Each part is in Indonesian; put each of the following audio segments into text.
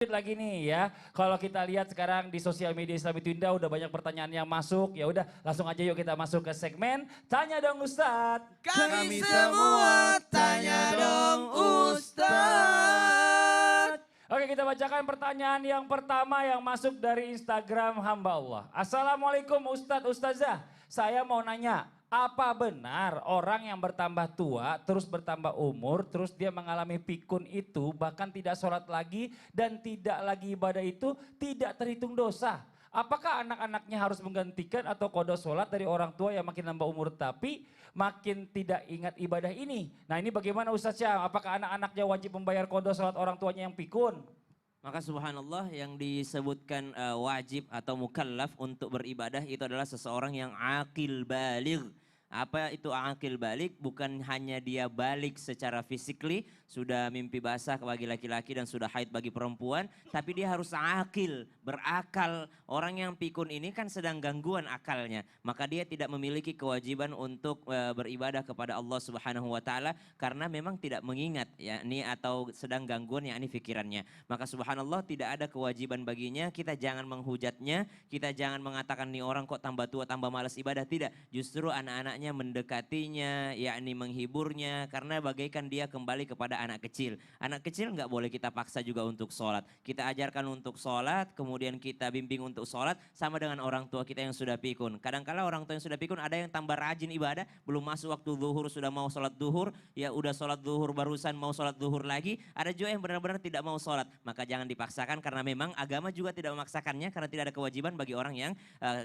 Lagi nih ya, kalau kita lihat sekarang di sosial media Islam itu Indah udah banyak pertanyaan yang masuk. Ya udah, langsung aja yuk kita masuk ke segmen Tanya Dong Ustadz. Kami semua tanya dong Ustadz. Oke, kita bacakan pertanyaan yang pertama yang masuk dari Instagram hamba Allah. Assalamualaikum Ustadz Ustazah, saya mau nanya, apa benar orang yang bertambah tua terus bertambah umur terus dia mengalami pikun itu bahkan tidak sholat lagi dan tidak lagi ibadah itu tidak terhitung dosa? Apakah anak-anaknya harus menggantikan atau qada sholat dari orang tua yang makin nambah umur tapi makin tidak ingat ibadah ini? Nah ini bagaimana Ustaz Syam? Apakah anak-anaknya wajib membayar qada sholat orang tuanya yang pikun? Maka subhanallah yang disebutkan wajib atau mukallaf untuk beribadah itu adalah seseorang yang akil baligh. Apa itu akil balik? Bukan hanya dia balik secara physically, sudah mimpi basah bagi laki-laki dan sudah haid bagi perempuan, tapi dia harus akil, berakal. Orang yang pikun ini kan sedang gangguan akalnya, maka dia tidak memiliki kewajiban untuk beribadah kepada Allah Subhanahu wa taala karena memang tidak mengingat yakni atau sedang gangguan yakni pikirannya. Maka subhanallah tidak ada kewajiban baginya, kita jangan menghujatnya, kita jangan mengatakan nih orang kok tambah tua tambah malas ibadah, tidak. Justru anak-anak mendekatinya, yakni menghiburnya, karena bagaikan dia kembali kepada anak kecil. Anak kecil nggak boleh kita paksa juga untuk sholat. Kita ajarkan untuk sholat, kemudian kita bimbing untuk sholat, sama dengan orang tua kita yang sudah pikun. Kadang-kala orang tua yang sudah pikun ada yang tambah rajin ibadah, belum masuk waktu zuhur sudah mau sholat zuhur, ya udah sholat zuhur barusan mau sholat zuhur lagi. Ada juga yang benar-benar tidak mau sholat. Maka jangan dipaksakan karena memang agama juga tidak memaksakannya karena tidak ada kewajiban bagi orang yang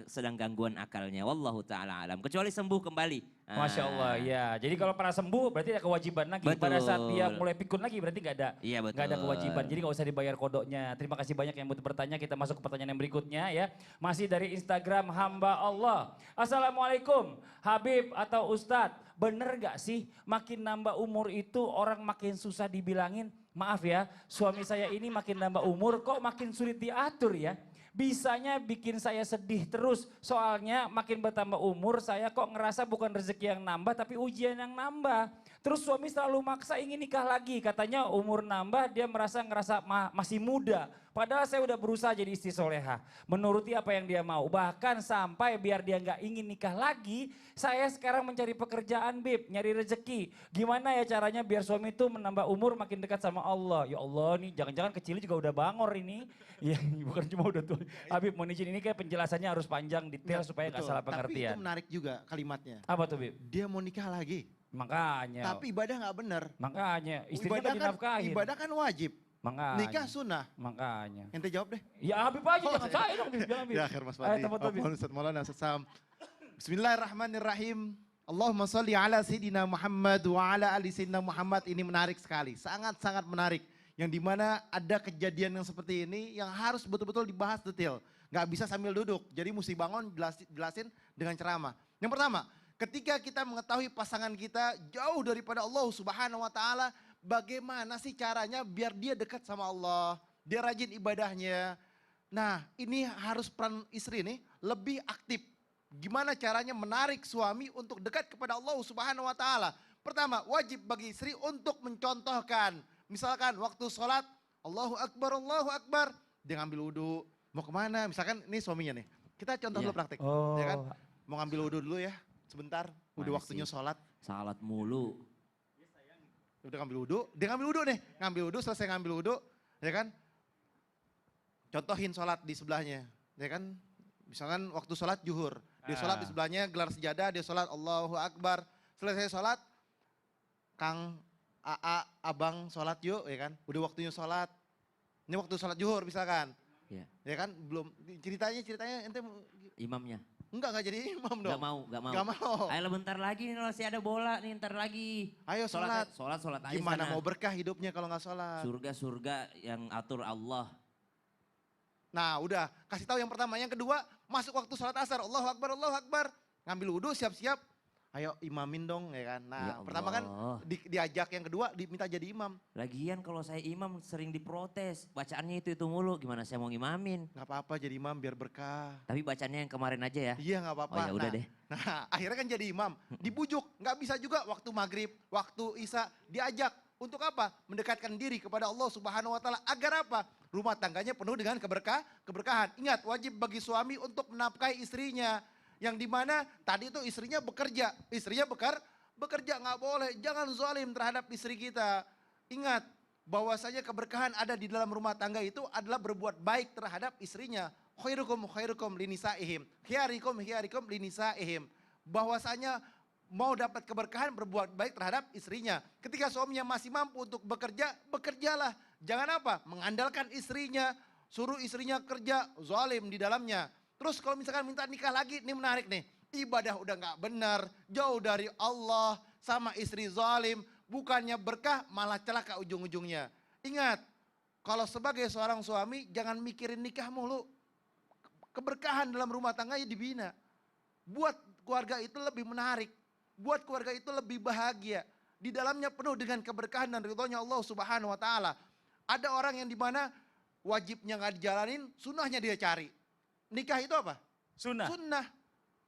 sedang gangguan akalnya. Wallahu ta'ala alam. Kecuali sembuh kembali. Masya Allah ya. Jadi kalau pernah sembuh berarti ada kewajiban lagi. Betul. Pada saat dia mulai pikun lagi berarti nggak ada. Iya, betul. Nggak ada kewajiban. Jadi nggak usah dibayar kodoknya. Terima kasih banyak yang butuh bertanya. Kita masuk ke pertanyaan yang berikutnya ya. Masih dari Instagram hamba Allah. Assalamualaikum Habib atau Ustadz. Bener gak sih makin nambah umur itu orang makin susah dibilangin? Maaf ya, suami saya ini makin nambah umur kok makin sulit diatur ya. Bisanya bikin saya sedih terus, soalnya makin bertambah umur saya kok ngerasa bukan rezeki yang nambah tapi ujian yang nambah. Terus suami selalu maksa ingin nikah lagi, katanya umur nambah dia ngerasa masih muda. Padahal saya udah berusaha jadi istri soleha, menuruti apa yang dia mau. Bahkan sampai biar dia nggak ingin nikah lagi, saya sekarang mencari pekerjaan Bib, nyari rezeki. Gimana ya caranya biar suami itu menambah umur makin dekat sama Allah. Ya Allah nih jangan-jangan kecilnya juga udah bangor ini. Ya bukan cuma udah tua. Habib mohon izin ini kayak penjelasannya harus panjang detail supaya nggak salah pengertian. Tapi itu menarik juga kalimatnya. Apa tuh Bib? Dia mau nikah lagi. Makanya. Tapi ibadah nggak benar. Makanya istrinya Ibadah lagi kan, nafkahin. ibadah kan wajib. Makanya. Nikah sunnah. Makanya. Ente jawab deh. Ya Habib aja jangan saya dong Bib. Jangan Bib. Ya akhir Mas Fadli. Ustaz Maulana Ustaz Sam. Bismillahirrahmanirrahim. Allahumma salli ala Sayyidina Muhammad wa ala ali Sayyidina Muhammad. Ini menarik sekali. Sangat-sangat menarik. Yang dimana ada kejadian yang seperti ini yang harus betul-betul dibahas detail. Gak bisa sambil duduk. Jadi mesti bangun jelasin dengan ceramah. Yang pertama, ketika kita mengetahui pasangan kita jauh daripada Allah Subhanahu wa taala, bagaimana sih caranya biar dia dekat sama Allah, dia rajin ibadahnya. Nah, ini harus peran istri nih lebih aktif. Gimana caranya menarik suami untuk dekat kepada Allah Subhanahu wa taala? Pertama, wajib bagi istri untuk mencontohkan. Misalkan waktu sholat, Allahu Akbar, dia ngambil wudhu. Mau kemana? Misalkan ini suaminya nih. Kita contoh dulu praktik. Oh. Ya kan? Mau ngambil wudhu dulu ya, sebentar. Udah waktunya sholat. Salat mulu. Udah ngambil wudhu, dia ngambil wudhu nih. Ngambil wudhu, selesai ngambil wudhu, ya kan. Contohin sholat di sebelahnya, ya kan. Misalkan waktu sholat zuhur, dia sholat di sebelahnya gelar sejadah, dia sholat Allahu Akbar. Selesai sholat, Kang, Abang sholat yuk, ya kan. Udah waktunya sholat. Ini waktu sholat zuhur misalkan. Ya kan, belum ceritanya ente Imamnya. enggak jadi imam dong. Gak mau. Gak mau. Ayo bentar lagi nih masih ada bola nih ntar lagi. Ayo sholat. Sholat aja Gimana sana. mau berkah hidupnya kalau nggak sholat? Surga yang atur Allah. Nah udah, kasih tahu yang pertama. Yang kedua, masuk waktu sholat asar. Allahu Akbar. Ngambil wudhu, siap-siap. Ayo imamin dong ya kan. Nah Ya pertama kan diajak, yang kedua diminta jadi imam. Lagian kalau saya imam sering diprotes. Bacaannya itu mulu, gimana saya mau ngimamin. Gak apa-apa jadi imam biar berkah. Tapi bacaannya yang kemarin aja ya. Iya gak apa-apa. Oh ya udah deh. Nah akhirnya kan jadi imam. Dibujuk, gak bisa juga waktu maghrib, waktu isya diajak. Untuk apa? Mendekatkan diri kepada Allah Subhanahu wa taala agar apa? Rumah tangganya penuh dengan keberkahan. Ingat, wajib bagi suami untuk menafkahi istrinya. Yang dimana tadi itu istrinya bekerja. Istrinya bekerja, nggak boleh. Jangan zalim terhadap istri kita. Ingat, bahwasanya keberkahan ada di dalam rumah tangga itu adalah berbuat baik terhadap istrinya. Khairukum linisaihim. Khiyarikum linisaihim. Bahwasanya mau dapat keberkahan berbuat baik terhadap istrinya. Ketika suaminya masih mampu untuk bekerja, bekerjalah. Jangan apa? Mengandalkan istrinya, suruh istrinya kerja, zalim di dalamnya. Terus kalau misalkan minta nikah lagi, ini menarik nih. Ibadah udah nggak benar, jauh dari Allah, sama istri zalim, bukannya berkah malah celaka ujung-ujungnya. Ingat, kalau sebagai seorang suami jangan mikirin nikah mulu. Keberkahan dalam rumah tangganya dibina. Buat keluarga itu lebih menarik. Buat keluarga itu lebih bahagia. Di dalamnya penuh dengan keberkahan dan ridhonya Allah Subhanahu wa taala. Ada orang yang dimana wajibnya nggak dijalanin, sunnahnya dia cari. Nikah itu apa? Sunnah. Sunnah.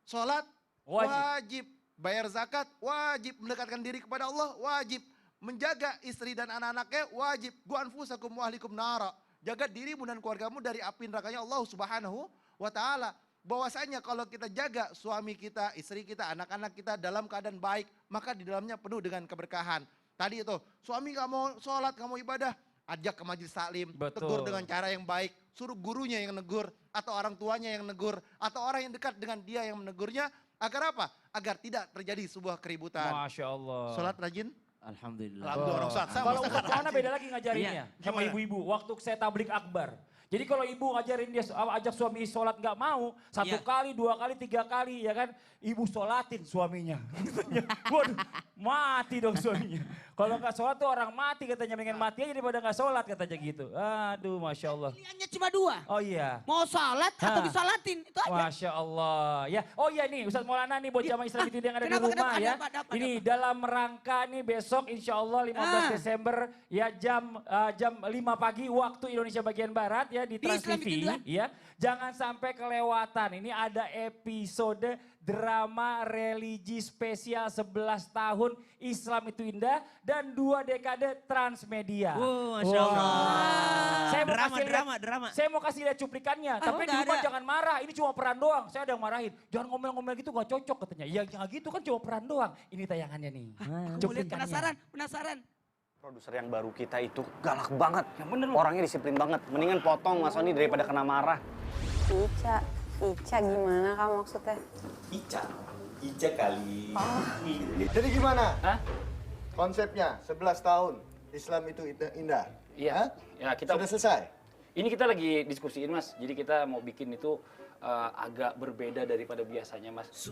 Sholat wajib. Bayar zakat wajib. Mendekatkan diri kepada Allah wajib. Menjaga istri dan anak-anaknya wajib. Qu anfusakum wa ahlikum nara. Jaga dirimu dan keluargamu dari api nerakanya Allah Subhanahu wa taala. Bahwasanya kalau kita jaga suami kita, istri kita, anak-anak kita dalam keadaan baik, maka di dalamnya penuh dengan keberkahan. Tadi itu, suami gak mau sholat, gak mau ibadah, ajak ke majelis taklim, tegur dengan cara yang baik, suruh gurunya yang negur, atau orang tuanya yang negur, atau orang yang dekat dengan dia yang menegurnya, agar apa? Agar tidak terjadi sebuah keributan. Masya Allah. Sholat rajin? Alhamdulillah. Alhamdulillah orang sholat. Kalau Ustadz Maulana beda lagi ngajarinnya sama ibu-ibu. Waktu saya tablik akbar. Jadi kalau ibu ngajarin dia ajak suami sholat nggak mau, satu kali, 2 kali, 3 kali ya kan, ibu sholatin suaminya. Waduh, mati dong suaminya. Kalau nggak sholat tuh orang mati katanya, mendingan mati aja daripada nggak sholat katanya gitu. Aduh, Masya Allah. Pilihannya cuma 2. Oh iya. Mau sholat atau disolatin, itu aja. Masya Allah. Ya, oh iya nih Ustadz Maulana nih buat jamaah Islam itu yang ada di rumah ya. Ini dalam rangka nih besok insya Allah 15 Desember ya jam 5 pagi waktu Indonesia bagian Barat ya di Trans TV ya. Jangan sampai kelewatan. Ini ada episode drama religi spesial 11 tahun Islam itu Indah dan 2 dekade Transmedia. Masya Allah. Saya mau kasih lihat cuplikannya, tapi di rumah jangan marah. Ini cuma peran doang. Saya ada yang marahin. Jangan ngomel-ngomel gitu, gak cocok katanya. Ya gitu kan cuma peran doang. Ini tayangannya nih. Penasaran. Produser yang baru kita itu galak banget. Yang bener orangnya disiplin banget. Mendingan potong Mas Sony daripada kena marah. Ica gimana kamu maksudnya? Ica kali. Oh. Jadi gimana? Hah? Konsepnya 11 tahun Islam itu indah. Iya. Hah? Ya kita Sudah selesai? ini kita lagi diskusiin Mas. Jadi kita mau bikin itu agak berbeda daripada biasanya Mas.